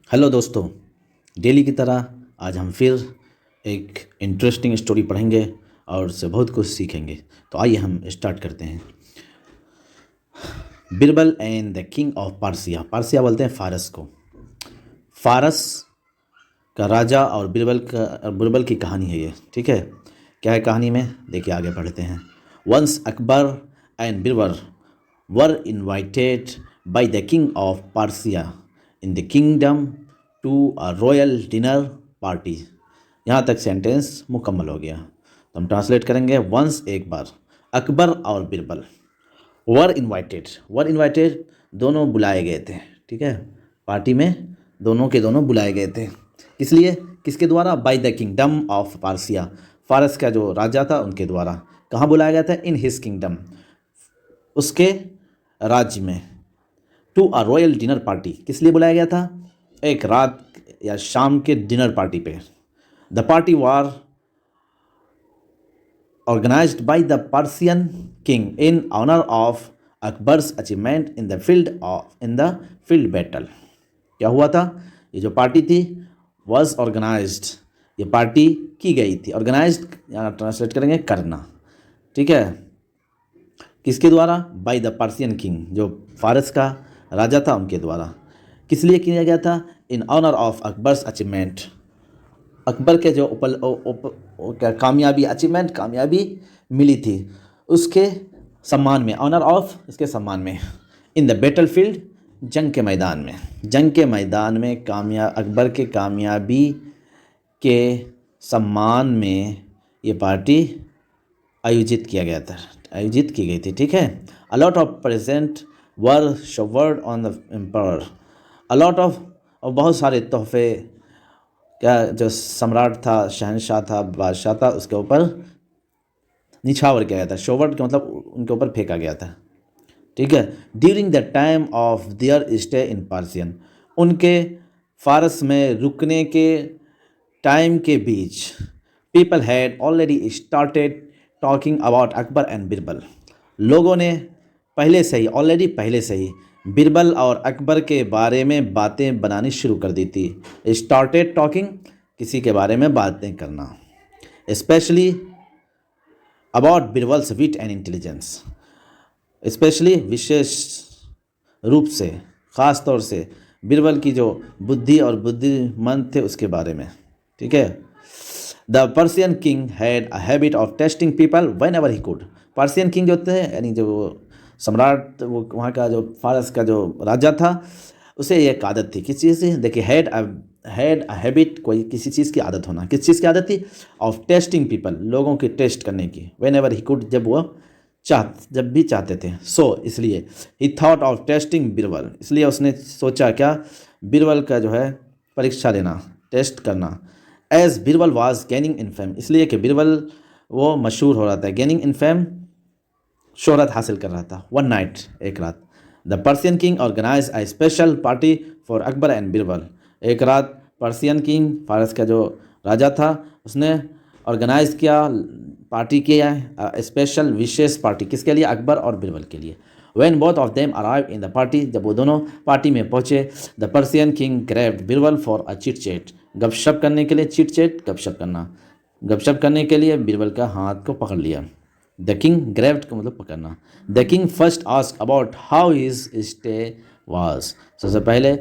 Hello दोस्तों, daily की तरह आज हम फिर एक इंटरेस्टिंग स्टोरी पढ़ेंगे और उससे बहुत कुछ सीखेंगे। तो आइए हम स्टार्ट करते हैं। Birbal and the king of Persia. Persia बोलते हैं फारस को। फारस का राजा और बिरबल की कहानी है ये। ठीक है, क्या है कहानी में, देखिए आगे पढ़ते हैं। Once Akbar and Birbal were invited by the king of Persia in the kingdom to a royal dinner party. यहाँ तक सेंटेंस मुकम्मल हो गया, तो हम ट्रांसलेट करेंगे। वंस एक बार, अकबर और बिरबल वर इनवाइटेड दोनों बुलाए गए थे। ठीक है, पार्टी में दोनों के दोनों बुलाए गए थे। किस लिए, किसके द्वारा? By the kingdom of Parsia, फारस का जो राजा था उनके द्वारा। कहाँ बुलाया गया था? इन हिज किंगडम, उसके राज्य में। To a royal dinner party, किस लिए बुलाया गया था? एक रात या शाम के डिनर पार्टी पे। The party war organized by the Persian king in honor of Akbar's achievement in the field battle। क्या हुआ था? ये जो पार्टी थी was organized, ये पार्टी की गई थी। ऑर्गेनाइज्ड यहाँ ट्रांसलेट करेंगे करना। ठीक है, किसके द्वारा? बाय द पर्सियन किंग, जो फारस का राजा था उनके द्वारा। किस लिए किया गया था? In honour of Akbar's achievement, Akbar के जो कामयाबी, अचीवमेंट, कामयाबी मिली थी उसके सम्मान में। ऑनर ऑफ, इसके सम्मान में। इन द बैटल फील्ड, जंग के मैदान में। जंग के मैदान में अकबर के कामयाबी के सम्मान में ये पार्टी आयोजित किया गया था, आयोजित की गई थी। ठीक है, a lot of present were शवर्ड on the emperor. A lot of, और बहुत सारे तोहफे, क्या जो सम्राट था, शहनशाह था, बादशाह था, उसके ऊपर निछावर किया गया था। शोवर्ड का मतलब उनके ऊपर फेंका गया था। ठीक है, during the time of their stay in Persian, उनके फारस में रुकने के टाइम के बीच। People had already started talking about Akbar and Birbal, लोगों ने पहले से ही, ऑलरेडी पहले से ही बिरबल और अकबर के बारे में बातें बनानी शुरू कर दी थी। स्टार्टेड टॉकिंग, किसी के बारे में बातें करना। Specially about Birbal's wit and intelligence, specially विशेष रूप से, ख़ास तौर से बिरबल की जो बुद्धि और बुद्धिमंत थे उसके बारे में। ठीक है, the Persian king had a habit of testing people when ever he could. Persian king जो होते हैं, यानी जो सम्राट, वो वहाँ का जो फारस का जो राजा था, उसे एक आदत थी। किस चीज़ से? देखिए, हैड अ हैबिट, कोई किसी चीज़ की आदत होना। किस चीज़ की आदत थी? ऑफ टेस्टिंग पीपल, लोगों की टेस्ट करने की। वेन एवर ही कुड, जब भी चाहते थे। सो इसलिए ही थॉट ऑफ टेस्टिंग बिरबल, इसलिए उसने सोचा क्या? बिरबल का जो है परीक्षा लेना, टेस्ट करना। As Birbal was gaining in fame, इसलिए कि बिरबल वो मशहूर हो रहा था। गेनिंग इन फेम, शोहरत हासिल कर रहा था। वन नाइट, एक रात, the Persian king organize a special party for Akbar and Birbal. एक रात पर्सियन किंग, फारस का जो राजा था, उसने ऑर्गेनाइज किया, पार्टी किया, स्पेशल विशेष पार्टी। किसके लिए? अकबर और बिरबल के लिए। When both of them arrived in the party, जब वो दोनों पार्टी में पहुँचे, the Persian king grabbed Birbal for a chit chat, गपशप करने के लिए। चिट चैट, गपशप करना, गपशप करने के लिए बिरबल का हाथ को पकड़ लिया। द किंग ग्रेव्ड का मतलब पकड़ना। The king first ask about how his stay was, सबसे पहले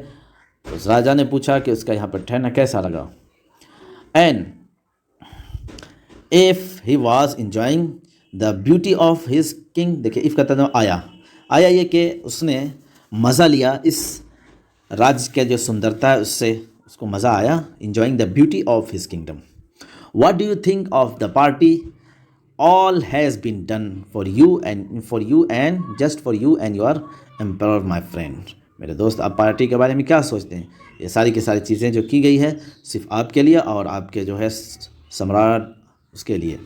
उस राजा ने पूछा कि उसका यहाँ पर ठहरना कैसा लगा। And if he was enjoying the beauty of his king, देखिए इफ़ का मतलब आया ये कि उसने मज़ा लिया इस राज्य के जो सुंदरता है उससे, उसको मज़ा आया। Enjoying the beauty of his kingdom. What do you think of the party all has been done for you and just for you and your emperor my friend। मेरे दोस्त, आप पार्टी के बारे में क्या सोचते हैं? ये सारी की सारी चीज़ें जो की गई है सिर्फ आपके लिए और आपके जो है सम्राट, उसके लिए।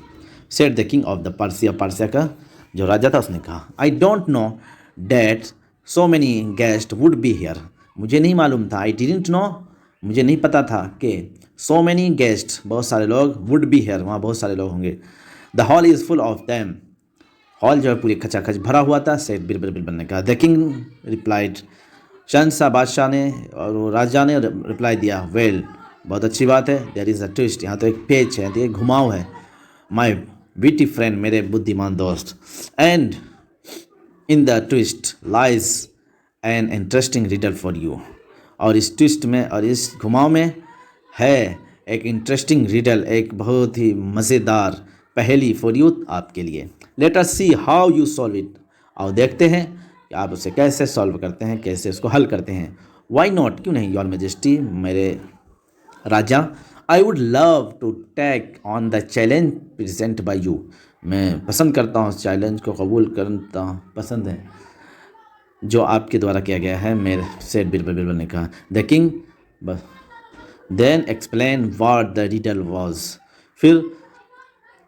Said the king of the Persia, Persia का जो राजा था, उसने कहा, I don't know that so many guest would be here. मुझे नहीं मालूम था, आई डिडंट नो, मुझे नहीं पता था कि सो मैनी गेस्ट, बहुत सारे लोग, वुड बी हियर, वहाँ बहुत सारे लोग होंगे। The hall is full of them, hall जो है पूरी खचाखच भरा हुआ था। सेठ बिरबल ने कहा। द किंग रिप्लाइड, शहंशाह बादशाह ने और वो राजा ने रिप्लाई दिया, वेल, बहुत अच्छी बात है, देयर इज़ अ ट्विस्ट, यहाँ तो एक पेच है, एक घुमाव है, माई विटी फ्रेंड, मेरे बुद्धिमान दोस्त, and in the twist lies an interesting riddle for you, और इस ट्विस्ट में और इस घुमाव में है एक इंटरेस्टिंग रिडल, एक बहुत ही मज़ेदार पहेली फॉर यू, आपके लिए। Let us see how you solve it, और देखते हैं कि आप उसे कैसे सॉल्व करते हैं, कैसे उसको हल करते हैं। वाई नॉट, क्यों नहीं, योर मेजेस्टी, मेरे राजा, I would love to take on the challenge present by you, मैं पसंद करता हूँ उस चैलेंज को कबूल करता पसंद है जो आपके द्वारा किया गया है, मेरे सेठ बिरबल, बिरबल ने कहा। द किंग बस then explain what the riddle was, फिर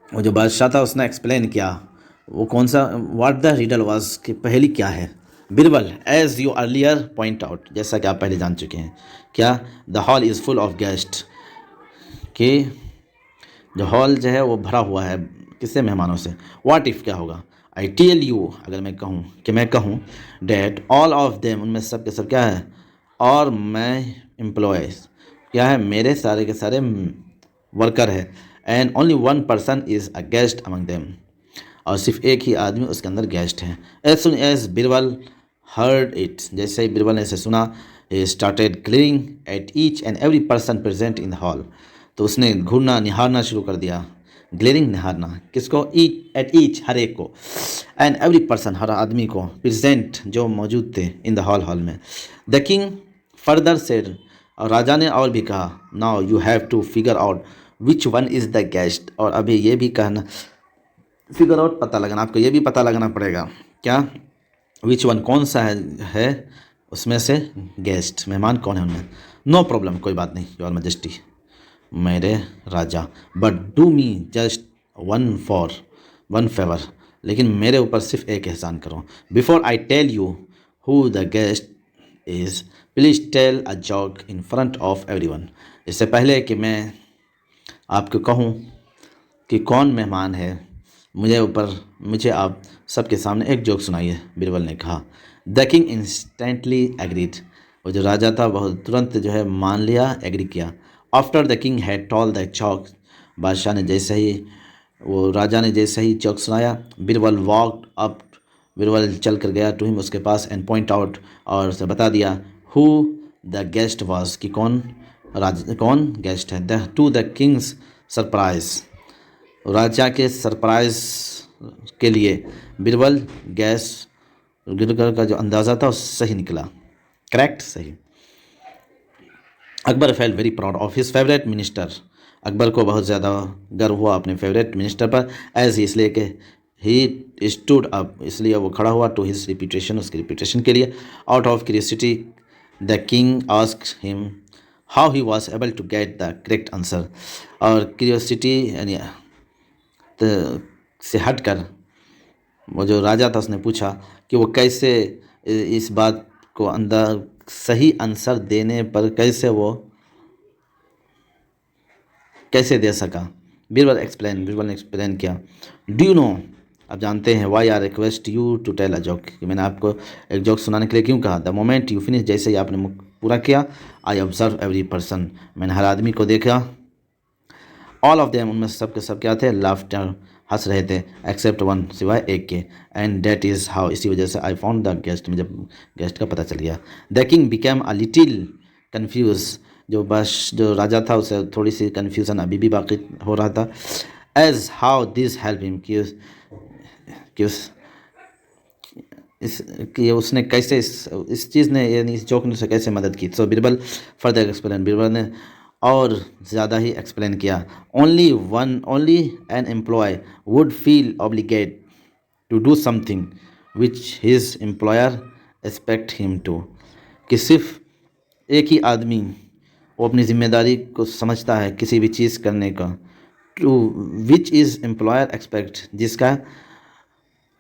वो जो बादशाह था उसने एक्सप्लेन किया वो कौन सा, व्हाट द रिडल वाज, कि पहेली क्या है। Birbal, as you earlier point out, जैसा कि आप पहले जान चुके हैं, क्या, the hall is full of guest, कि जो हॉल जो है वो भरा हुआ है किससे, मेहमानों से। व्हाट इफ़, क्या होगा, आई टेल यू, अगर मैं कहूँ कि मैं कहूँ, डैट ऑल ऑफ देम, उनमें सब के सब क्या है, और मैं एम्प्लॉयज़, क्या है, मेरे सारे के सारे वर्कर है, and only one person is a guest among them, और सिर्फ एक ही आदमी उसके अंदर गेस्ट है। As soon as Birbal heard it, जैसे ही बिरबल ने इसे सुना, he started glaring at each and every person present in the hall, तो उसने घूरना निहारना शुरू कर दिया। ग्लेरिंग, निहारना, किसको, ईच, एट ईच, हर एक को, एंड एवरी पर्सन, हर आदमी को, प्रेजेंट, जो मौजूद थे, इन द हॉल में। द किंग फर्दर सेड, और राजा ने और भी कहा, now you have to figure out which one is the guest, और अभी ये भी कहना, फिगर आउट, पता लगाना, आपको ये भी पता लगाना पड़ेगा, क्या, विच वन, कौन सा है उसमें से गेस्ट, मेहमान कौन है उनमें। नो प्रॉब्लम, कोई बात नहीं, योर मैजेस्टी, मेरे राजा, but do me just one favour, लेकिन मेरे ऊपर सिर्फ एक एहसान करो। Before I tell you who the guest is, please tell a joke in front of everyone, इससे पहले कि मैं आपको कहूँ कि कौन मेहमान है, मुझे आप सबके सामने एक जोक सुनाइए, बिरबल ने कहा। द किंग इंस्टेंटली एग्रीड, वो जो राजा था बहुत तुरंत जो है मान लिया, एग्री किया। After the king had told the joke, बादशाह ने जैसे ही, वो राजा ने जैसे ही चौक सुनाया, बिरबल वॉकड अप, बिरबल चल कर गया टू हिम, उसके पास, एंड पॉइंट आउट, और उसे बता दिया, हु द गेस्ट वाज, कि कौन गेस्ट है। टू द किंग्स सरप्राइज, राजा के सरप्राइज के लिए बिरबल गैस गिरकर का जो अंदाज़ा था वो सही निकला, करेक्ट, सही। Akbar felt very proud of his favourite minister, Akbar को बहुत ज़्यादा गर्व हुआ अपने फेवरेट मिनिस्टर पर, एज ही, इसलिए कि ही स्टूड अप, इसलिए वो खड़ा हुआ, टू हिज रिपीटेशन, उसकी रिपीटेशन के लिए। Out of curiosity the king asked him how he was able to get the correct answer, और क्यूरियोसिटी यानी तो से हटकर वो जो राजा था उसने पूछा कि वो कैसे इस बात को अंदर सही आंसर देने पर कैसे दे सका। बिरबल ने एक्सप्लेन किया, डू यू नो, आप जानते हैं, why are request you to tell a joke, कि मैंने आपको एक जोक सुनाने के लिए क्यों कहा। द मोमेंट यू फिनिश, जैसे ही आपने पूरा किया, आई ऑब्जर्व एवरी पर्सन, मैंने हर आदमी को देखा, ऑल ऑफ देम, उनमें सब के सब क्या थे, लाफ्टर, हंस रहे थे, एक्सेप्ट वन, सिवाय एक के, एंड डेट इज़ हाउ, इसी वजह से आई फाउंड द गेस्ट, मुझे गेस्ट का पता चल गया। The king became a little confuse, जो राजा था उसे थोड़ी सी कन्फ्यूज़न अभी भी बाकी हो रहा था, as how this help him, कि उसने कैसे इस चीज़ ने, यानी इस जोक ने उसे कैसे मदद की। So Birbal further explain, Birbal ने और ज़्यादा ही एक्सप्लेन किया, only an employee would feel obligate to do something which his employer expect him to, कि सिर्फ एक ही आदमी वो अपनी जिम्मेदारी को समझता है किसी भी चीज़ करने का, to which is employer expect, जिसका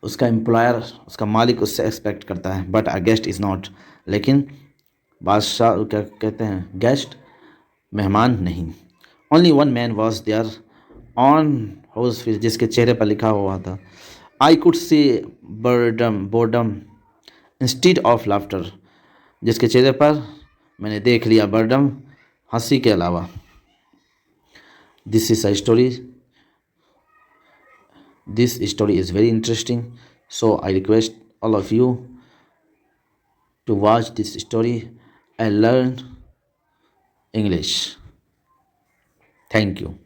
उसका एम्प्लॉयर, उसका मालिक उससे एक्सपेक्ट करता है, but a guest is not, लेकिन बादशाह क्या कहते हैं, गेस्ट, मेहमान नहीं। Only one man was there on whose face, जिसके चेहरे पर लिखा हुआ था, I could see boredom instead of laughter, जिसके चेहरे पर मैंने देख लिया बर्डम, हंसी के अलावा। This is a story, this story is very interesting, so I request all of you to watch this story and learn English. Thank you.